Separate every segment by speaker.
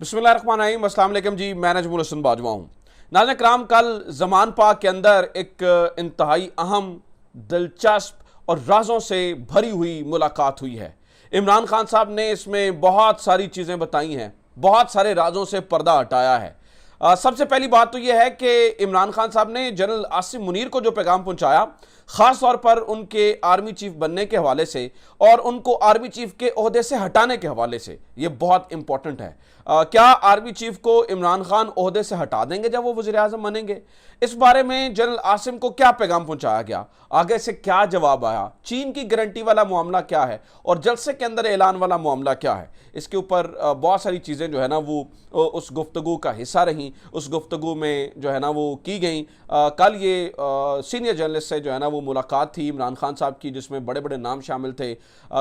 Speaker 1: बिस्मिल्लाहिर्रहमानिर्रहीम, अस्सलाम वालेकुम जी। मैं नजमुल हसन बाजवा हूँ। नाज़रीन कराम, कल ज़मान पाक के अंदर एक इंतहाई अहम, दिलचस्प और राज़ों से भरी हुई मुलाकात हुई है। इमरान खान साहब ने इसमें बहुत सारी चीज़ें बताई हैं, बहुत सारे राज़ों से पर्दा हटाया है। सबसे पहली बात तो यह है कि इमरान खान साहब ने जनरल आसिम मुनीर को जो पैगाम पहुंचाया, ख़ास तौर पर उनके आर्मी चीफ बनने के हवाले से और उनको आर्मी चीफ के ओहदे से हटाने के हवाले से, यह बहुत इंपॉर्टेंट है। क्या आर्मी चीफ को इमरान खान ओहदे से हटा देंगे जब वो वज़ीर आज़म बनेंगे? इस बारे में जनरल आसिम को क्या पैगाम पहुंचाया गया, आगे से क्या जवाब आया, चीन की गारंटी वाला मामला क्या है और जलसे के अंदर ऐलान वाला मामला क्या है, इसके ऊपर बहुत सारी चीज़ें जो है ना वो उस गुफ्तगू का हिस्सा रहीं, उस गुफ्तगू में जो है ना वो की गई। कल ये सीनियर जर्नलिस्ट से जो है ना वो मुलाकात थी इमरान खान साहब की, जिसमें बड़े बड़े नाम शामिल थे।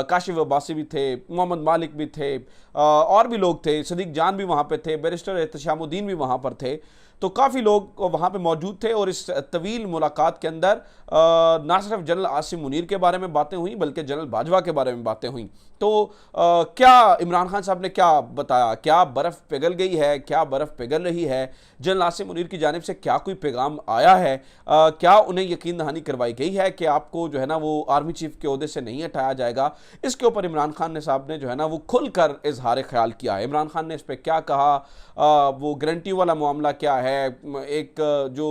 Speaker 1: काशिफ अब्बासी भी थे, मोहम्मद मालिक भी थे, और भी लोग थे, सदीक जान भी वहाँ पे थे, बैरिस्टर एहतशामुद्दीन भी वहाँ पर थे। तो काफ़ी लोग वहाँ पे मौजूद थे और इस तवील मुलाकात के अंदर ना सिर्फ जनरल आसिम मुनीर के बारे में बातें हुई बल्कि जनरल बाजवा के बारे में बातें हुई। तो क्या इमरान खान साहब ने क्या बताया, क्या बर्फ़ पिघल गई है, क्या बर्फ़ पिघल रही है, जनरल आसिम मुनीर की जानिब से क्या कोई पैगाम आया है, क्या उन्हें यकीन दहानी करवाई गई है कि आपको जो है ना वो आर्मी चीफ के ओहदे से नहीं हटाया जाएगा? इसके ऊपर इमरान खान ने साहब ने जो है ना वो खुलकर इजहार ख्याल किया है। इमरान खान ने इस पर क्या कहा, वो गारंटी वाला मामला क्या है, एक जो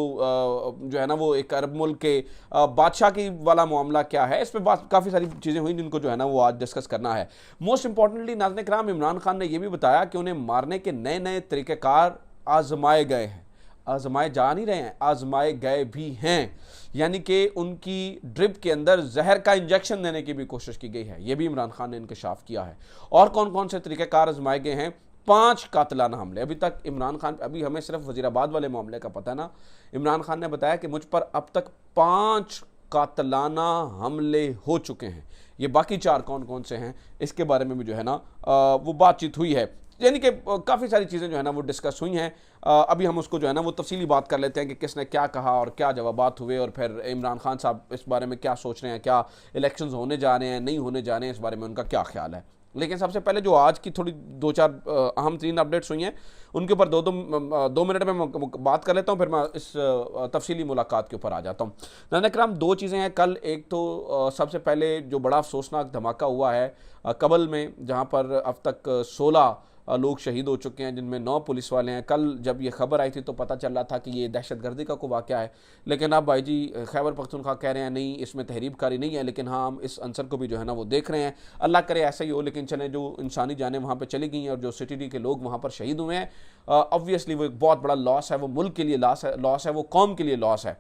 Speaker 1: है ना वो एक अरब मुल्क के बादशाह की वाला मामला क्या है, इस पर बात काफ़ी सारी चीज़ें हुई जिनको जो है ना वो आज डिस्कस करना है। मोस्ट इंपॉर्टेंटली नाज़रीन कराम, इमरान खान ने यह भी बताया कि उन्हें मारने के नए नए तरीक़ेकार आजमाए गए हैं। आजमाए जा नहीं रहे हैं, आजमाए गए भी हैं, यानी कि उनकी ड्रिप के अंदर जहर का इंजेक्शन देने की भी कोशिश की गई है। यह भी इमरान खान ने इंकशाफ किया है। और कौन कौन से तरीक़ेकार आजमाए गए हैं? 5 कातिलाना हमले। अभी तक इमरान खान, अभी हमें सिर्फ वज़ीराबाद वाले मामले का पता है ना, इमरान खान ने बताया कि मुझ पर अब तक 5 कातिलाना हमले हो चुके हैं। ये बाकी 4 कौन कौन से हैं, इसके बारे में भी जो है ना वो बातचीत हुई है। यानी कि काफ़ी सारी चीज़ें जो है ना वो डिस्कस हुई हैं। अभी हम उसको जो है ना वो तफसीली बात कर लेते हैं कि किसने क्या कहा और क्या जवाबात हुए, और फिर इमरान खान साहब इस बारे में क्या सोच रहे हैं, क्या इलेक्शंस होने जा रहे हैं, नहीं होने जा रहे हैं, इस बारे में उनका क्या ख्याल है। लेकिन सबसे पहले जो आज की थोड़ी 2-4 अहम 3 अपडेट्स हुई हैं, उनके ऊपर 2 मिनट में मैं बात कर लेता हूँ, फिर मैं इस तफसीली मुलाकात के ऊपर आ जाता हूँ। नाज़रीन कराम, 2 चीज़ें हैं कल। एक तो सबसे पहले जो बड़ा अफसोसनाक धमाका हुआ है कबल में, जहाँ पर अब तक 16 लोग शहीद हो चुके हैं, जिनमें 9 पुलिस वाले हैं। कल जब ये खबर आई थी तो पता चल रहा था कि ये दहशतगर्दी का कोई वाक़या है, लेकिन अब भाई जी खैबर पख्तूनख्वा कह रहे हैं नहीं, इसमें तहरीबकारी नहीं है, लेकिन हाँ हम इस अंसर को भी जो है ना वो देख रहे हैं। अल्लाह करे ऐसा ही हो, लेकिन चलें, जो इंसानी जानें वहाँ पर चली गई हैं और जो सिटी के लोग वहाँ पर शहीद हुए हैं, ऑब्वियसली वो एक बहुत बड़ा लॉस है, वो मुल्क के लिए लॉस है, वो कौम के लिए लॉस है।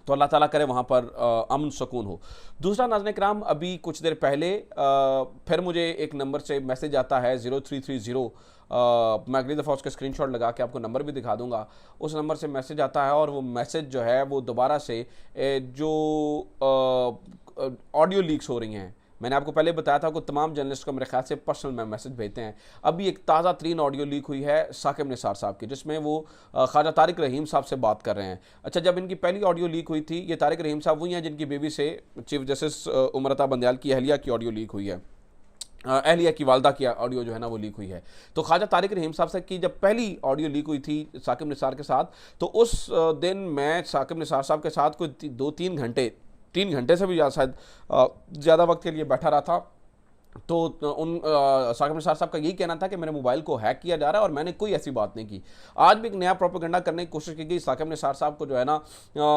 Speaker 1: तो अल्लाह ताला करे वहाँ पर अमन सुकून हो। दूसरा नाज़रीन कराम, अभी कुछ देर पहले फिर मुझे एक नंबर से मैसेज आता है 0330, मैं अगली दफ़ा उसका स्क्रीनशॉट लगा के आपको नंबर भी दिखा दूंगा। उस नंबर से मैसेज आता है और वो मैसेज जो है वो दोबारा से जो ऑडियो लीक्स हो रही हैं, मैंने आपको पहले बताया था कि तमाम जर्नलिस्ट को मेरे ख्याल से पर्सनल में मैसेज भेजते हैं। अभी एक ताज़ा तरीन ऑडियो लीक हुई है साकिब निसार साहब की, जिसमें वो ख्वाजा तारिक रहीम साहब से बात कर रहे हैं। अच्छा, जब इनकी पहली ऑडियो लीक हुई थी, ये तारिक रहीम साहब वही हैं जिनकी बेबी से चीफ जस्टिस उमरता बंदयाल की अहलिया की ऑडियो लीक हुई है, अहलिया की वालदा की ऑडियो जो है ना वो लीक हुई है। तो ख्वाजा तारिक रहीम साहब से की जब पहली ऑडियो लीक हुई थी साकिब निसार के साथ, तो उस दिन मैं साकिब निसार साहब के साथ कोई 2-3 घंटे, 3 घंटे से भी शायद ज़्यादा वक्त के लिए बैठा रहा था। तो उन साकिब निसार साहब का यही कहना था कि मेरे मोबाइल को हैक किया जा रहा है और मैंने कोई ऐसी बात नहीं की। आज भी एक नया प्रोपेगेंडा करने की कोशिश की गई, साकिब निसार साहब को जो है ना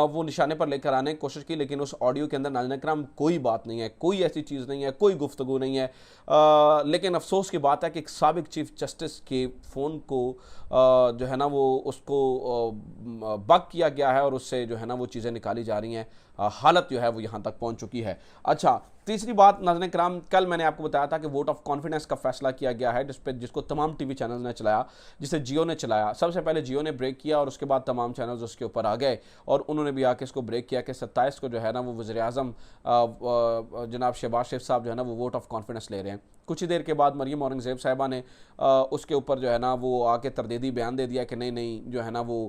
Speaker 1: वो निशाने पर लेकर आने की कोशिश की, लेकिन उस ऑडियो के अंदर नाज़रीन कराम कोई बात नहीं है, कोई ऐसी चीज़ नहीं है, कोई गुफ्तगू नहीं है। लेकिन अफसोस की बात है कि एक साबिक चीफ जस्टिस के फ़ोन को जो है ना वो उसको बग किया गया है और उससे जो है ना वो चीज़ें निकाली जा रही हैं। हालत जो है वो यहाँ तक पहुँच चुकी है। अच्छा, तीसरी बात नाज़रीन कराम, कल मैंने आपको बताया था कि वोट ऑफ कॉन्फिडेंस का फैसला किया गया है, जिसको तमाम टीवी चैनल ने चलाया, जिसे जियो ने चलाया। सबसे पहले जियो ने ब्रेक किया और उसके बाद तमाम चैनल्स उसके ऊपर आ गए और उन्होंने भी आके इसको ब्रेक किया कि 27 को जो है ना वो वज़ीर आज़म जनाब शहबाज शरीफ साहब जो है ना वो वोट ऑफ कॉन्फिडेंस ले रहे हैं। कुछ ही देर के बाद मरियम औरंगज़ेब साहिबा ने उसके ऊपर जो है ना वो आके तरदेदी बयान दे दिया कि नहीं नहीं जो है ना वो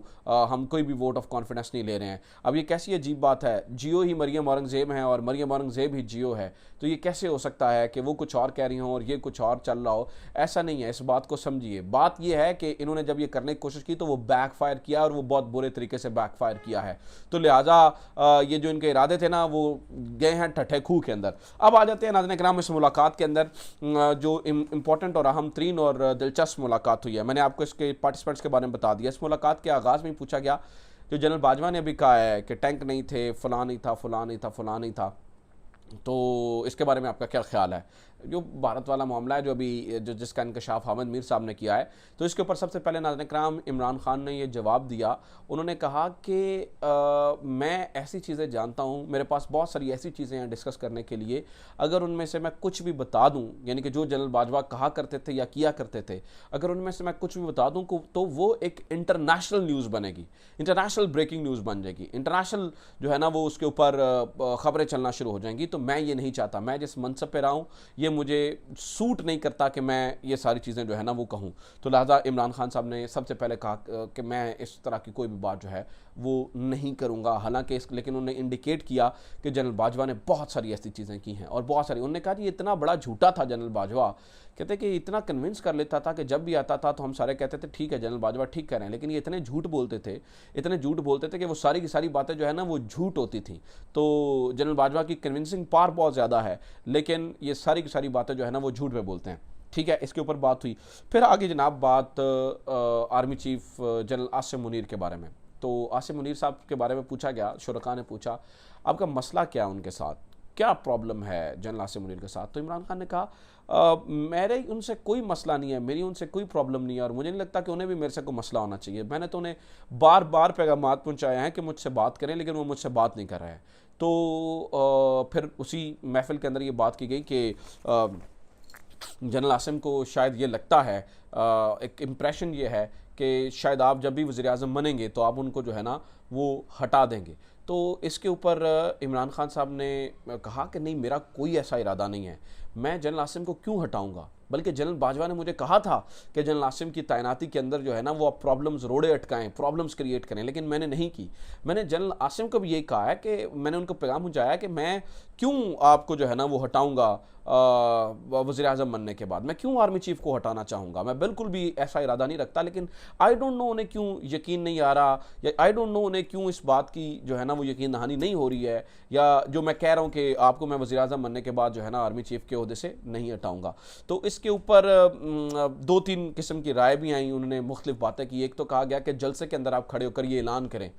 Speaker 1: हम कोई भी वोट ऑफ कॉन्फिडेंस नहीं ले रहे हैं। अब ये कैसी अजीब बात है, जियो ही मरियम औरंगज़ेब हैं और मरियम औरंगज़ेब ही जियो है, तो ये कैसे हो सकता है कि वो कुछ और कह रही हों और ये कुछ और चल रहा हो? ऐसा नहीं है, इस बात को समझिए। बात ये है कि इन्होंने जब ये करने की कोशिश की तो वो बैकफायर किया और वो बहुत बुरे तरीके से बैकफायर किया है। तो लिहाजा ये जो इनके इरादे थे ना वो गए हैं ठट्ठे खूह के अंदर। अब आ जाते हैं नाज़रीन किराम इस मुलाकात के अंदर जो इम्पोर्टेंट और अहम तरीन और दिलचस्प मुलाकात हुई है। मैंने आपको इसके पार्टिसिपेंट्स के बारे में बता दिया। इस मुलाकात के आगाज़ में पूछा गया, जो जनरल बाजवा ने अभी कहा है कि टैंक नहीं थे, फलां नहीं था, फलां नहीं था, फलां नहीं था, तो इसके बारे में आपका क्या ख्याल है? जो भारत वाला मामला है जो अभी जिसका इंकशाफ हामिद मीर साहब ने किया है, तो इसके ऊपर सबसे पहले नाज़रीन कराम इमरान खान ने ये जवाब दिया। उन्होंने कहा कि मैं ऐसी चीज़ें जानता हूँ, मेरे पास बहुत सारी ऐसी चीज़ें हैं डिस्कस करने के लिए, अगर उनमें से मैं कुछ भी बता दूँ, यानी कि जो जनरल बाजवा कहा करते थे या किया करते थे, अगर उनमें से मैं कुछ भी बता दूँ तो वो एक इंटरनेशनल न्यूज़ बनेगी, इंटरनेशनल ब्रेकिंग न्यूज़ बन जाएगी, इंटरनेशनल जो है ना वो उसके ऊपर ख़बरें चलना शुरू हो जाएंगी। तो मैं ये नहीं चाहता, मैं जिस मनसब पे रहा हूँ ये मुझे सूट नहीं करता कि मैं ये सारी चीज़ें जो है ना वो कहूँ। तो लिहाजा इमरान खान साहब ने सबसे पहले कहा कि मैं इस तरह की कोई भी बात जो है वो नहीं करूँगा। हालांकि लेकिन उन्होंने इंडिकेट किया कि जनरल बाजवा ने बहुत सारी ऐसी चीज़ें की हैं और बहुत सारी, उन्होंने कहा कि इतना बड़ा झूठा था जनरल बाजवा, कहते कि इतना कन्विंस कर लेता था कि जब भी आता था तो हम सारे कहते थे ठीक है जनरल बाजवा ठीक कर रहे हैं, लेकिन ये इतने झूठ बोलते थे, इतने झूठ बोलते थे कि वो सारी की सारी बातें जो है ना वो झूठ होती थी। तो जनरल बाजवा की कन्विंसिंग पावर बहुत ज़्यादा है, लेकिन ये सारी की सारी बातें जो है ना वो झूठ पे बोलते हैं। ठीक है, इसके ऊपर बात हुई। फिर आगे जनाब बात army chief general Asim Munir के बारे में। तो आसिम मुनीर साहब के बारे में पूछा गया, शुरका ने पूछा आपका मसला क्या है उनके साथ, क्या प्रॉब्लम है जनरल आसिम मुनीर के साथ? तो इमरान खान ने कहा मेरे उनसे कोई मसला नहीं है, मेरी उनसे कोई प्रॉब्लम नहीं है और मुझे नहीं लगता कि उन्हें भी मेरे से कोई मसला होना चाहिए। मैंने तो उन्हें बार बार पैगामात पहुँचाए हैं कि मुझसे बात करें, लेकिन वो मुझसे बात नहीं कर रहे हैं। तो फिर उसी महफिल के अंदर ये बात की गई कि जनरल आसिम को शायद ये लगता है, एक इम्प्रेशन ये है कि शायद आप जब भी वज़ीर आज़म बनेंगे तो आप उनको जो है ना वो हटा देंगे। तो इसके ऊपर इमरान खान साहब ने कहा कि नहीं, मेरा कोई ऐसा इरादा नहीं है, मैं जनरल आसिम को क्यों हटाऊंगा, बल्कि जनरल बाजवा ने मुझे कहा था कि जनरल आसिम की तैनाती के अंदर जो है ना वो आप प्रॉब्लम्स रोड़े अटकाएं, प्रॉब्लम्स क्रिएट करें, लेकिन मैंने नहीं की। मैंने जनरल आसिम को भी यही कहा है कि मैंने उनको पैगाम पहुंचाया कि मैं क्यों आपको जो है ना वो हटाऊंगा वज़ीर आज़म बनने के बाद, मैं क्यों आर्मी चीफ को हटाना चाहूँगा, मैं बिल्कुल भी ऐसा इरादा नहीं रखता। लेकिन आई डोंट नो उन्हें क्यों यकीन नहीं आ रहा, या आई डोंट नो उन्हें क्यों इस बात की जो है ना वो यकीन दहानी नहीं हो रही है, या जो मैं कह रहा हूँ कि आपको मैं वज़ीर आज़म बनने के बाद जो है ना आर्मी चीफ के ओहदे से नहीं हटाऊँगा। तो इसके ऊपर दो तीन किस्म की राय भी आई, उन्होंने मुख्तलिफ बातें की। एक तो कहा गया कि जलसे के अंदर आप खड़े होकर ये ऐलान करें,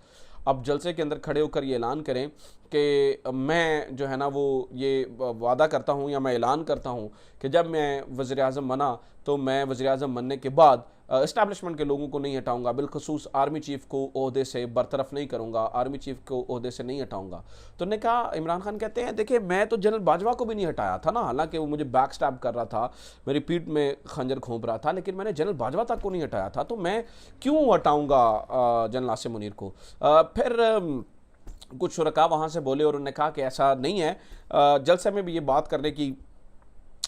Speaker 1: अब जलसे के अंदर खड़े होकर ये ऐलान करें कि मैं जो है ना वो ये वादा करता हूँ या मैं ऐलान करता हूँ कि जब मैं वज़ीर आज़म बना तो मैं वज़ीर आज़म बनने के बाद इस्टेब्लिशमेंट के लोगों को नहीं हटाऊंगा, बिलखसूस आर्मी चीफ को ओहदे से बरतरफ नहीं करूंगा, आर्मी चीफ को ओहदे से नहीं हटाऊंगा। तो ने कहा, इमरान खान कहते हैं देखिए मैं तो जनरल बाजवा को भी नहीं हटाया था ना, हालांकि वो मुझे बैक स्टैब कर रहा था, मेरी पीठ में खंजर घोंप रहा था, लेकिन मैंने जनरल बाजवा तक को नहीं हटाया था, तो मैं क्यों हटाऊंगा जनरल आसिम मुनीर को। फिर कुछ शुरका वहाँ से बोले और उन्होंने कहा कि ऐसा नहीं है, जलसे में भी ये बात करने की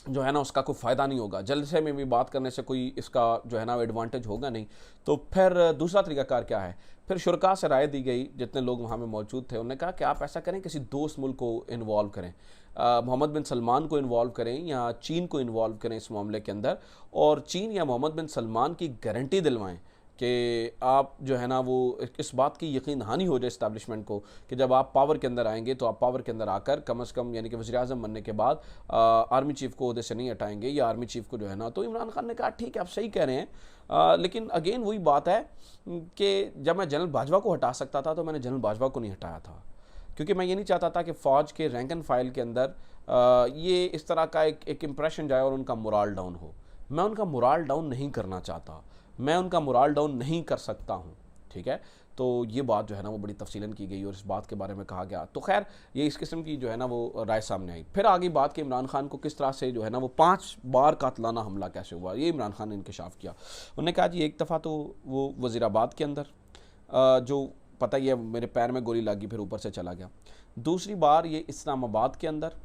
Speaker 1: जो है ना उसका कोई फ़ायदा नहीं होगा, जलसे में भी बात करने से कोई इसका जो है ना एडवांटेज होगा नहीं। तो फिर दूसरा तरीकाकार क्या है, फिर शुरका से राय दी गई, जितने लोग वहाँ में मौजूद थे उन्होंने कहा कि आप ऐसा करें किसी दोस्त मुल्क को इन्वॉल्व करें, मोहम्मद बिन सलमान को इन्वॉल्व करें या चीन को इन्वॉल्व करें इस मामले के अंदर, और चीन या मोहम्मद बिन सलमान की गारंटी दिलवाएं कि आप जो है ना वो इस बात की यकीन दहानी हो जाए इस्टेब्लिशमेंट को कि जब आप पावर के अंदर आएंगे तो आप पावर के अंदर आकर कम से कम यानी कि वज़ीर आज़म बनने के बाद आर्मी चीफ को ओहदे से नहीं हटाएंगे या आर्मी चीफ को जो है ना। तो इमरान खान ने कहा ठीक है आप सही कह रहे हैं, लेकिन अगेन वही बात है कि जब मैं जनरल बाजवा को हटा सकता था तो मैंने जनरल बाजवा को नहीं हटाया था, क्योंकि मैं ये नहीं चाहता था कि फ़ौज के रैंक एंड फाइल के अंदर ये इस तरह का एक इम्प्रेशन जाए और उनका मोराल डाउन हो। मैं उनका मोराल डाउन नहीं करना चाहता, मैं उनका मोराल डाउन नहीं कर सकता हूँ। ठीक है, तो ये बात जो है ना वो बड़ी तफसीलन की गई और इस बात के बारे में कहा गया। तो खैर ये इस किस्म की जो है ना वो राय सामने आई। फिर आगे बात की इमरान खान को किस तरह से जो है ना वो 5 बार कातलाना हमला कैसे हुआ, ये इमरान खान ने इंकशाफ किया। उन्होंने कहा जी एक दफ़ा तो वो वज़ीराबाद के अंदर जो पता ही है मेरे पैर में गोली लगी फिर ऊपर से चला गया, दूसरी बार ये इस्लामाबाद के अंदर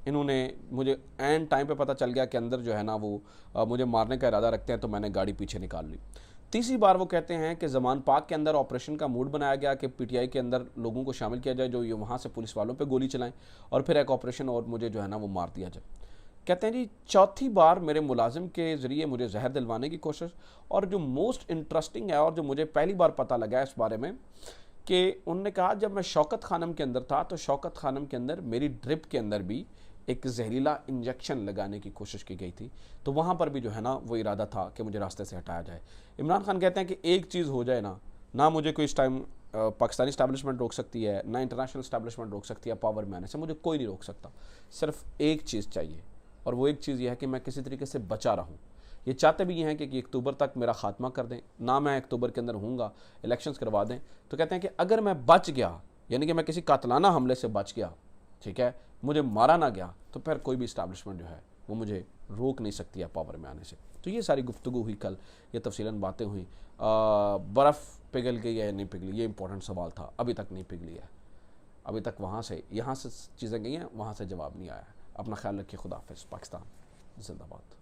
Speaker 1: इन्होंने मुझे एंड टाइम पे पता चल गया कि अंदर जो है ना वो मुझे मारने का इरादा रखते हैं, तो मैंने गाड़ी पीछे निकाल ली। तीसरी बार वो कहते हैं कि ज़मान पार्क के अंदर ऑपरेशन का मूड बनाया गया कि पीटीआई के अंदर लोगों को शामिल किया जाए जो ये वहाँ से पुलिस वालों पे गोली चलाएं, और फिर एक ऑपरेशन और मुझे जो है ना वो मार दिया जाए। कहते हैं जी चौथी बार मेरे मुलाजिम के ज़रिए मुझे जहर दिलवाने की कोशिश। और जो मोस्ट इंटरेस्टिंग है और जो मुझे पहली बार पता लगा इस बारे में, कि उन्होंने कहा जब मैं शौकत खानम के अंदर था तो शौकत खानम के अंदर मेरी ड्रिप के अंदर भी एक जहरीला इंजेक्शन लगाने की कोशिश की गई थी, तो वहाँ पर भी जो है ना वो इरादा था कि मुझे रास्ते से हटाया जाए। इमरान खान कहते हैं कि एक चीज़ हो जाए ना मुझे कोई इस टाइम पाकिस्तानी स्टैब्लिशमेंट रोक सकती है, ना इंटरनेशनल स्टैब्लिशमेंट रोक सकती है पावर में आने से, मुझे कोई नहीं रोक सकता। सिर्फ एक चीज़ चाहिए, और वो एक चीज़ ये है कि मैं किसी तरीके से बचा रहूँ। ये चाहते भी ये हैं कि अक्टूबर तक मेरा खात्मा कर दें, ना मैं अक्टूबर के अंदर हूँगा, इलेक्शंस करवा दें। तो कहते हैं कि अगर मैं बच गया, यानी कि मैं किसी कातलाना हमले से बच गया, ठीक है, मुझे मारा ना गया, तो फिर कोई भी इस्टेब्लिशमेंट जो है वो मुझे रोक नहीं सकती है पावर में आने से। तो ये सारी गुफ्तगू हुई कल, ये तफसीलन बातें हुई। बर्फ़ पिघल गई है या नहीं पिघली, ये इंपॉर्टेंट सवाल था, अभी तक नहीं पिघली है। अभी तक यहाँ से चीज़ें गई हैं, वहाँ से जवाब नहीं आया है। अपना ख्याल रखिए, खुदा हाफिज़। पाकिस्तान जिंदाबाद।